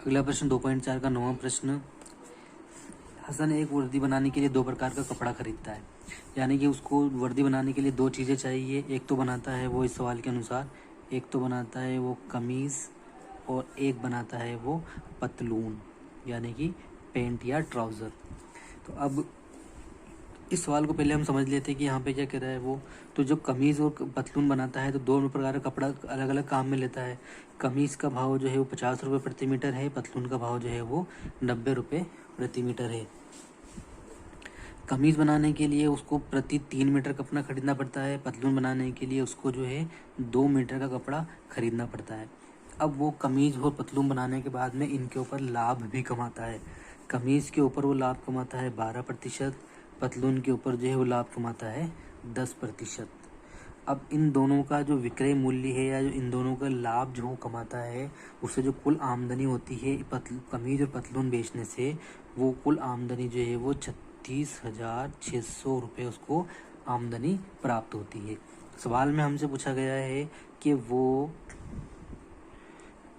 अगला प्रश्न 2.4 का 9वां प्रश्न। हसन एक वर्दी बनाने के लिए 2 प्रकार का कपड़ा खरीदता है। यानी कि उसको वर्दी बनाने के लिए 2 चीज़ें चाहिए। एक तो बनाता है वो इस सवाल के अनुसार, एक तो बनाता है वो कमीज़ और एक बनाता है वो पतलून, यानी कि पैंट या ट्राउज़र। तो अब इस सवाल को पहले हम समझ लेते हैं कि यहाँ पे क्या कह रहा है वो। तो जब कमीज़ और पतलून बनाता है तो 2 प्रकार का कपड़ा अलग अलग काम में लेता है। कमीज़ का भाव जो है वो 50 रुपये प्रति मीटर है, पतलून का भाव जो है वो 90 रुपये प्रति मीटर है। कमीज़ बनाने के लिए उसको प्रति 3 मीटर कपड़ा खरीदना पड़ता है, पतलून बनाने के लिए उसको जो है 2 मीटर का कपड़ा खरीदना पड़ता है। अब वो कमीज़ और पतलून बनाने के बाद में इनके ऊपर लाभ भी कमाता है। कमीज़ के ऊपर वो लाभ कमाता है 12%, पतलून के ऊपर जो है वो लाभ कमाता है 10%। अब इन दोनों का जो विक्रय मूल्य है या जो इन दोनों का लाभ जो कमाता है, उससे जो कुल आमदनी होती है कमीज़ और पतलून बेचने से, वो कुल आमदनी जो है वो 36,600 रुपये उसको आमदनी प्राप्त होती है। सवाल में हमसे पूछा गया है कि वो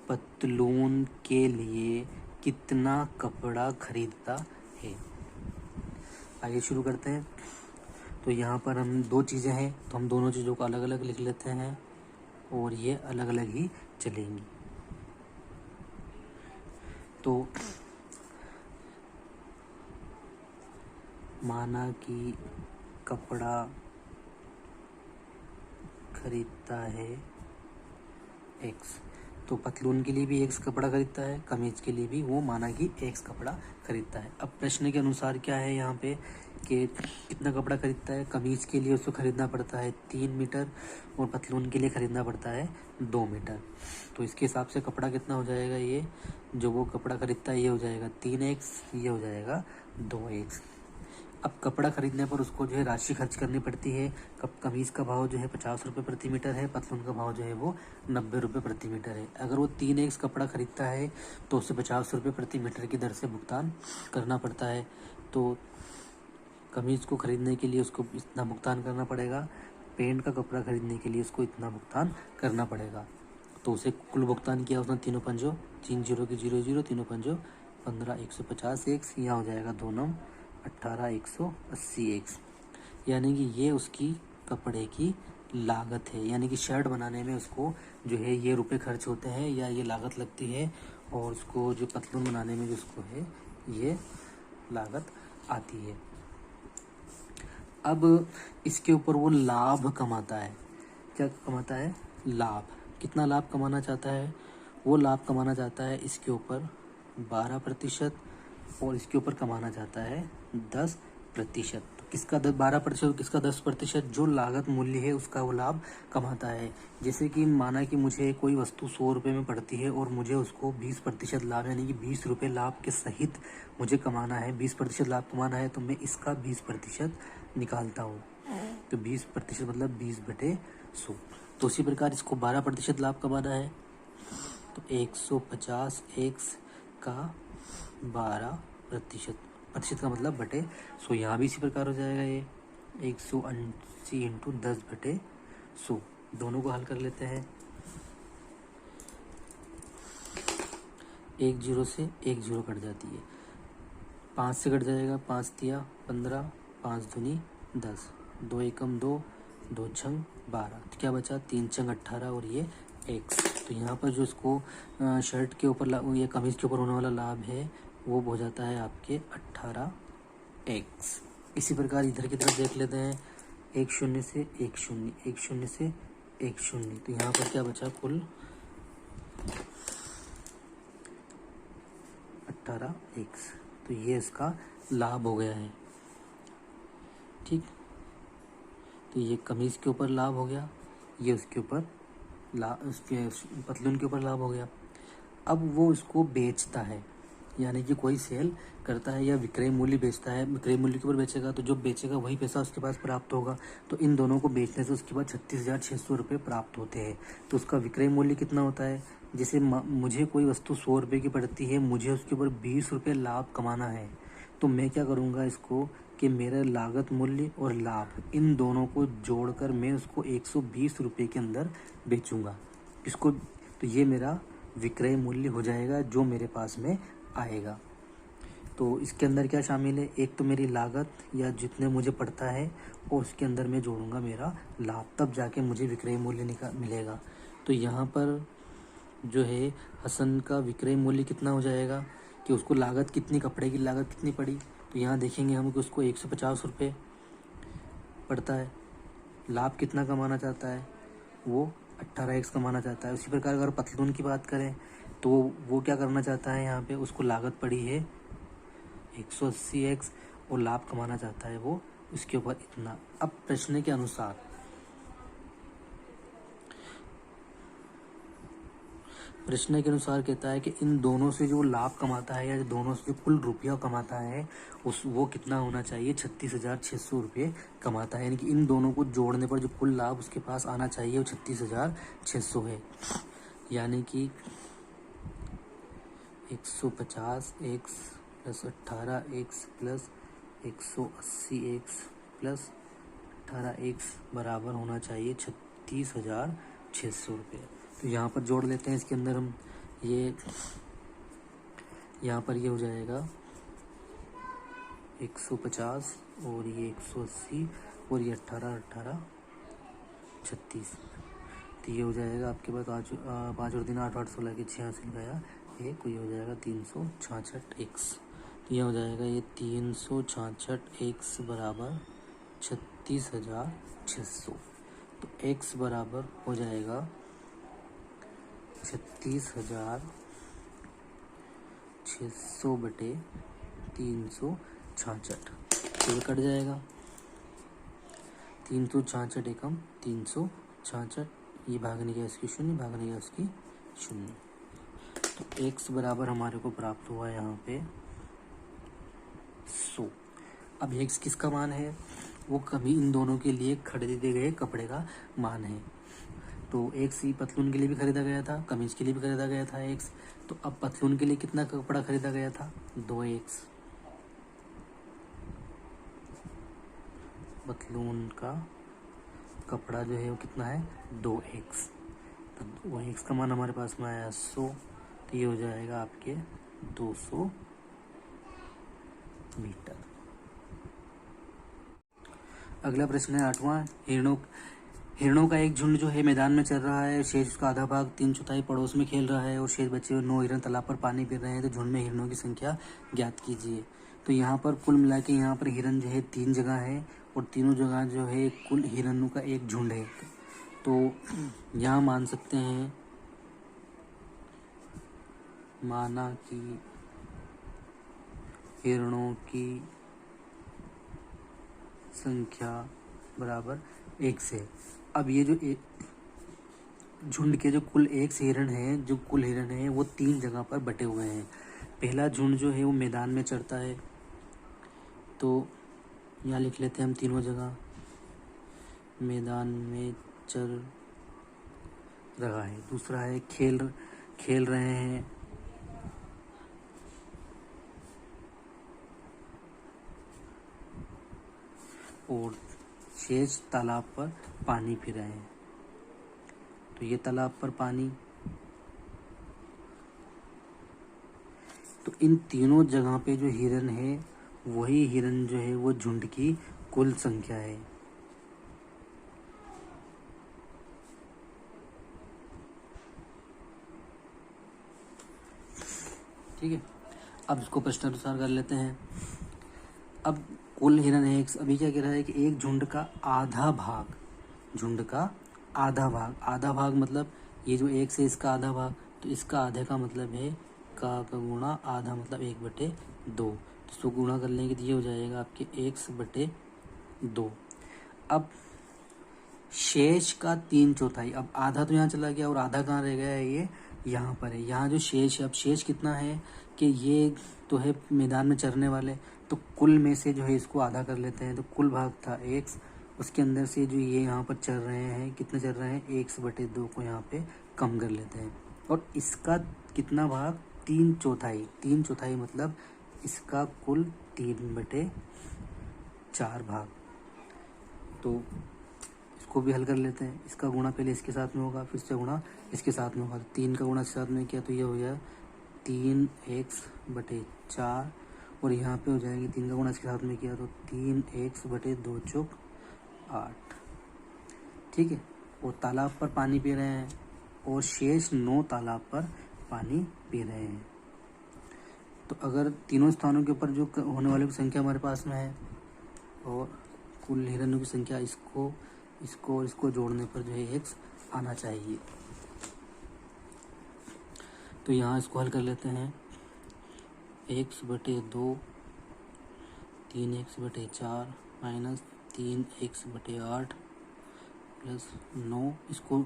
पतलून के लिए कितना कपड़ा खरीदता है। आइए शुरू करते हैं। तो यहाँ पर हम 2 चीज़ें हैं, तो हम दोनों चीज़ों को अलग अलग लिख लेते हैं और ये अलग अलग ही चलेंगी। तो माना कि कपड़ा खरीदता है एक्स, तो पतलून के लिए भी एक्स कपड़ा खरीदता है, कमीज के लिए भी वो माना कि एक्स कपड़ा खरीदता है। अब प्रश्न के अनुसार क्या है यहाँ पे कि कितना कपड़ा खरीदता है। कमीज के लिए उसको खरीदना पड़ता है 3 मीटर और पतलून के लिए खरीदना पड़ता है 2 मीटर। तो इसके हिसाब से कपड़ा कितना हो जाएगा, ये जो वो कपड़ा खरीदता है ये हो जाएगा 3x, ये हो जाएगा 2x। अब कपड़ा खरीदने पर उसको जो है राशि खर्च करनी पड़ती है। कमीज़ का भाव जो है 50 रुपये प्रति मीटर है, पतलून का भाव जो है वो 90 रुपये प्रति मीटर है। अगर वो 3x कपड़ा खरीदता है तो उसे 50 रुपये प्रति मीटर की दर से भुगतान करना पड़ता है। तो कमीज़ को खरीदने के लिए उसको इतना भुगतान करना पड़ेगा, पेंट का कपड़ा खरीदने के लिए उसको इतना भुगतान करना पड़ेगा। तो उसे कुल भुगतान किया उसने 3 पंजों 3 0 की 0 0, 3 पंजों 15, 150 एक्स, यहाँ हो जाएगा 2 9 18, 180 एक्स। यानी कि ये उसकी कपड़े की लागत है। यानी कि शर्ट बनाने में उसको जो है ये रुपए खर्च होते हैं या ये लागत लगती है, और उसको जो पतलून बनाने में जो उसको है ये लागत आती है। अब इसके ऊपर वो लाभ कमाता है। क्या कमाता है? लाभ। कितना लाभ कमाना चाहता है? वो लाभ कमाना चाहता है इसके ऊपर 12% और इसके ऊपर कमाना चाहता है 10%। किसका 12% और किसका 10%? जो लागत मूल्य है उसका वो लाभ कमाता है। जैसे कि माना कि मुझे कोई वस्तु 100 रुपये में पड़ती है और मुझे उसको 20% लाभ यानी कि 20 रुपये लाभ के सहित मुझे कमाना है, 20% लाभ कमाना है, तो मैं इसका 20% निकालता हूँ। तो 20% मतलब 20/100। तो उसी प्रकार इसको 12% लाभ कमाना है, तो 150 एक्स का 12%, प्रतिशत का मतलब बटे 100। यहाँ भी इसी प्रकार हो जाएगा ये 180 इंटू 10/100। दोनों को हल कर लेते हैं। 1 0 से 1 0 कट जाती है, 5 से कट जाएगा, 5 तिया 15, 5 दूनी 10, 2 एकम 2, 2 छंग 12, तो क्या बचा 3 छंग 18 और ये एक्स। तो यहाँ पर जो इसको शर्ट के ऊपर या कमीज के ऊपर होने वाला लाभ है वो हो जाता है आपके 18x। इसी प्रकार इधर की तरफ देख लेते हैं, 1 0 से 1 0, 1 0 से 1 0, तो यहाँ पर क्या बचा कुल 18x। तो ये इसका लाभ हो गया है। ठीक, तो ये कमीज के ऊपर लाभ हो गया, ये उसके ऊपर उसके पतलून के ऊपर लाभ हो गया। अब वो इसको बेचता है, यानी कि कोई सेल करता है या विक्रय मूल्य बेचता है, विक्रय मूल्य के ऊपर बेचेगा तो जो बेचेगा वही पैसा उसके पास प्राप्त होगा। तो इन दोनों को बेचने से उसके बाद 36,600 रुपये प्राप्त होते हैं। तो उसका विक्रय मूल्य कितना होता है? जैसे मुझे कोई वस्तु 100 रुपये की पड़ती है, मुझे उसके ऊपर 20 रुपये लाभ कमाना है, तो मैं क्या करूँगा इसको कि मेरा लागत मूल्य और लाभ इन दोनों को जोड़कर मैं उसको 120 रुपये के अंदर बेचूंगा इसको। तो ये मेरा विक्रय मूल्य हो जाएगा जो मेरे पास में आएगा। तो इसके अंदर क्या शामिल है, एक तो मेरी लागत या जितने मुझे पड़ता है और उसके अंदर मैं जोड़ूंगा मेरा लाभ, तब जाके मुझे विक्रय मूल्य मिलेगा। तो यहाँ पर जो है हसन का विक्रय मूल्य कितना हो जाएगा कि उसको लागत कितनी, कपड़े की लागत कितनी पड़ी, तो यहाँ देखेंगे हम कि उसको 150 रुपये पड़ता है। लाभ कितना कमाना चाहता है, वो 18x कमाना चाहता है। उसी प्रकार अगर पतलून की बात करें तो वो क्या करना चाहता है, यहाँ पे उसको लागत पड़ी है 180x और लाभ कमाना चाहता है वो उसके ऊपर इतना। अब प्रश्न के अनुसार कहता है कि इन दोनों से जो लाभ कमाता है या दोनों से जो कुल रुपया कमाता है वो कितना होना चाहिए, 36,600 रुपये कमाता है। यानी कि इन दोनों को जोड़ने पर जो कुल लाभ उसके पास आना चाहिए वो 36,600 है। यानी कि 150x plus 18x plus 180x plus 18x बराबर होना चाहिए 36,600 रुपये। तो यहाँ पर जोड़ लेते हैं इसके अंदर हम, ये यहाँ पर ये हो जाएगा 150 और ये 180 और ये 18 36। तो ये हो जाएगा आपके पास 5 और 3 8 8 16 के 86 गया, ये कोई हो जाएगा 366x। तो ये हो जाएगा ये 366x बराबर 36,600। तो x बराबर हो जाएगा 36,600 बटे 366। तो ये कट जाएगा 366 एकम 366, ये भागने का इसकी 0, भागने का इसकी 0। तो x बराबर हमारे को प्राप्त हुआ यहाँ पे 100। अब x किसका मान है, वो कभी इन दोनों के लिए खरीदे गए कपड़े का मान है। तो x ही पतलून के लिए भी खरीदा गया था, कमीज के लिए भी खरीदा गया था x। तो अब पतलून के लिए कितना कपड़ा खरीदा गया था, 2x। पतलून का कपड़ा जो है वो कितना है, 2x। तो 2x का मान हमारे पास में आया 100। तो ये हो जाएगा आपके 200 मीटर। अगला प्रश्न है 8वां। हिरणों का एक झुंड जो है मैदान में चल रहा है, शेष उसका आधा भाग 3/4 पड़ोस में खेल रहा है और शेष बचे हुए 9 हिरण तालाब पर पानी पी रहे हैं। तो झुंड में हिरणों की संख्या ज्ञात कीजिए। तो यहाँ पर कुल मिला के यहाँ पर हिरण जो है 3 जगह है और तीनों जगह जो है कुल हिरणों का एक झुंड है। तो यहाँ मान सकते हैं, माना कि हिरणों की संख्या बराबर 1 से। अब ये जो झुंड के जो कुल 1 हिरण है, जो कुल हिरण है वो 3 जगह पर बटे हुए हैं। पहला झुंड जो है वो मैदान में चरता है, तो यहाँ लिख लेते हैं हम तीनों जगह, मैदान में चर रहा है। दूसरा है खेल रहे हैं, और शेष तालाब पर पानी पी रहे हैं। तो ये तालाब पर पानी, तो इन तीनों जगह पे जो हिरण है वही हिरण जो है वो झुंड की कुल संख्या है। ठीक है, अब इसको प्रश्नानुसार कर लेते हैं। अब कुल हिरण है, अभी क्या कह रहा है कि एक झुंड का आधा भाग, झुंड का आधा भाग मतलब ये जो 1 से इसका आधा भाग, तो इसका आधे का मतलब है का गुणा आधा मतलब 1/2। तो इसको गुणा कर लेंगे तो ये हो जाएगा आपके 1/2। अब शेष का 3/4, अब आधा तो यहाँ चला गया और आधा कहाँ रह गया है, ये यहाँ पर है। यहाँ जो शेष है, अब शेष कितना है कि ये तो है मैदान में चरने वाले, तो कुल में से जो है इसको आधा कर लेते हैं। तो कुल भाग था 1, उसके अंदर से जो ये यहाँ पर चल रहे हैं, कितने चल रहे हैं, 1/2 को यहाँ पे कम कर लेते हैं। और इसका कितना भाग, 3/4 मतलब इसका कुल 3/4 भाग। तो इसको इसको भी हल कर लेते हैं। इसका गुणा पहले इसके साथ में होगा, फिर से गुणा इसके साथ में होगा। 3 का गुणा इसके साथ में किया तो ये हो गया 3x/4 और यहाँ पे हो जाएंगे 3 का गुणा इसके साथ में किया तो 3x/2 चौक 8। ठीक है, वो तालाब पर पानी पी रहे हैं और शेष 9 तालाब पर पानी पी रहे हैं। तो अगर तीनों स्थानों के ऊपर जो होने वालों की संख्या हमारे पास में है और कुल हिरणों की संख्या, इसको और इसको जोड़ने पर जो है x आना चाहिए। तो यहाँ इसको हल कर लेते हैं। x/2 3x/4 minus 3x/8 plus 9। इसको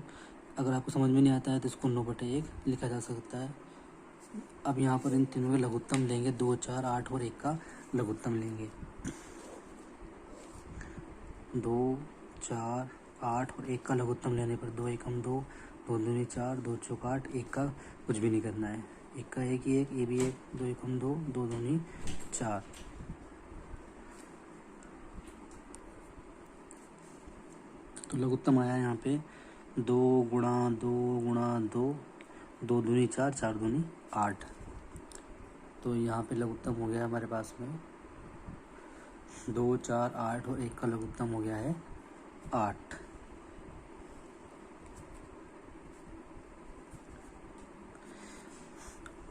अगर आपको समझ में नहीं आता है तो इसको 9/1 लिखा जा सकता है। अब यहाँ पर इन तीनों के लघुत्तम लेंगे, 2, 4, 8 और 1 का लघुत्तम लेंगे। 2, 4, 8 और 1 का लघुत्तम लेने पर 2 एकम 2, 2 दूनी 4, 2 चौक 8। 1 का कुछ भी नहीं करना है, 1 का 1 ही 1, ये भी 1, 2 एकम 2, 2 दूनी 4। तो लघुत्तम आया यहाँ पे 2 गुणा 2 गुणा 2, 2 दूनी 4, 4 दूनी 8। तो यहाँ पे लघुत्तम हो गया हमारे पास में 2, 4, 8 और 1 का लघुत्तम हो गया है 8।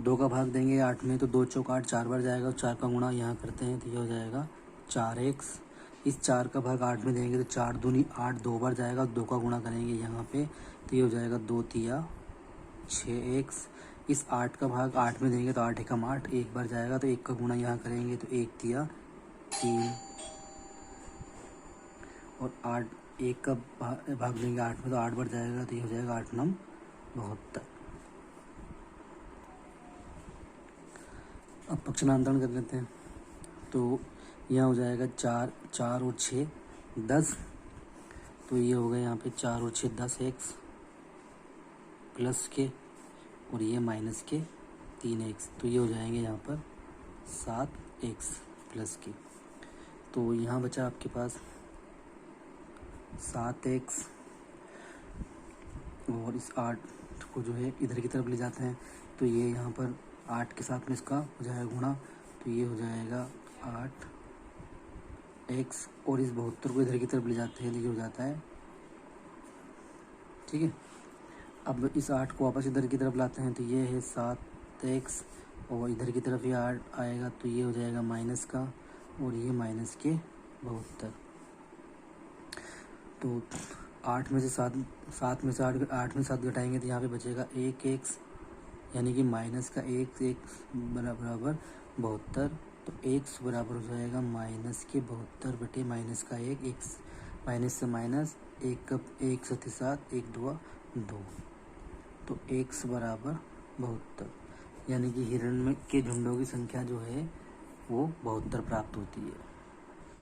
दो का भाग देंगे 8 में तो 2 चौक 8, 4 बार जाएगा। 4 का गुणा यहाँ करते हैं तो ये हो जाएगा 4x। इस 4 का भाग 8 में देंगे तो 4 दूनी 8, 2 बार जाएगा। 2 का गुणा करेंगे यहाँ पे तो ये हो जाएगा 2 तिया 6x। इस 8 का भाग 8 में देंगे तो 8 एकम 8, 1 बार जाएगा। तो 1 का गुणा यहाँ करेंगे तो 1 तिया 3 और 8, 1 का भाग देंगे 8 में तो 8 बार जाएगा तो ये हो जाएगा 8 9 72। अब पक्षांतरण कर लेते हैं तो यहाँ हो जाएगा 4 और 6 10। तो ये हो गया यहाँ पे 4 और 6 10x प्लस के और ये माइनस के 3x। तो ये हो जाएंगे यहाँ पर 7x प्लस के। तो यहाँ बचा आपके पास 7x और इस 8 को जो है इधर की तरफ ले जाते हैं तो ये यहाँ पर 8 के साथ में इसका हो जाएगा गुणा। तो ये हो जाएगा 8x और इस 72 को इधर की तरफ ले जाते हैं तो ये हो जाता है। ठीक है, अब इस 8 को वापस इधर की तरफ लाते हैं तो ये है 7x और इधर की तरफ ये 8 आएगा तो ये हो जाएगा माइनस का और ये माइनस के 72। तो 8 में से 7 में से 8 में 7 घटाएंगे तो यहाँ पे बचेगा 1x यानी कि माइनस का 1x बराबर 72। तो x बराबर हो जाएगा माइनस के 72 बटे माइनस का 1, x माइनस से माइनस 1 सत्य 7, 1 2 2। तो x बराबर 72 यानी कि हिरण में के झुंडों की संख्या जो है वो 72 प्राप्त होती है।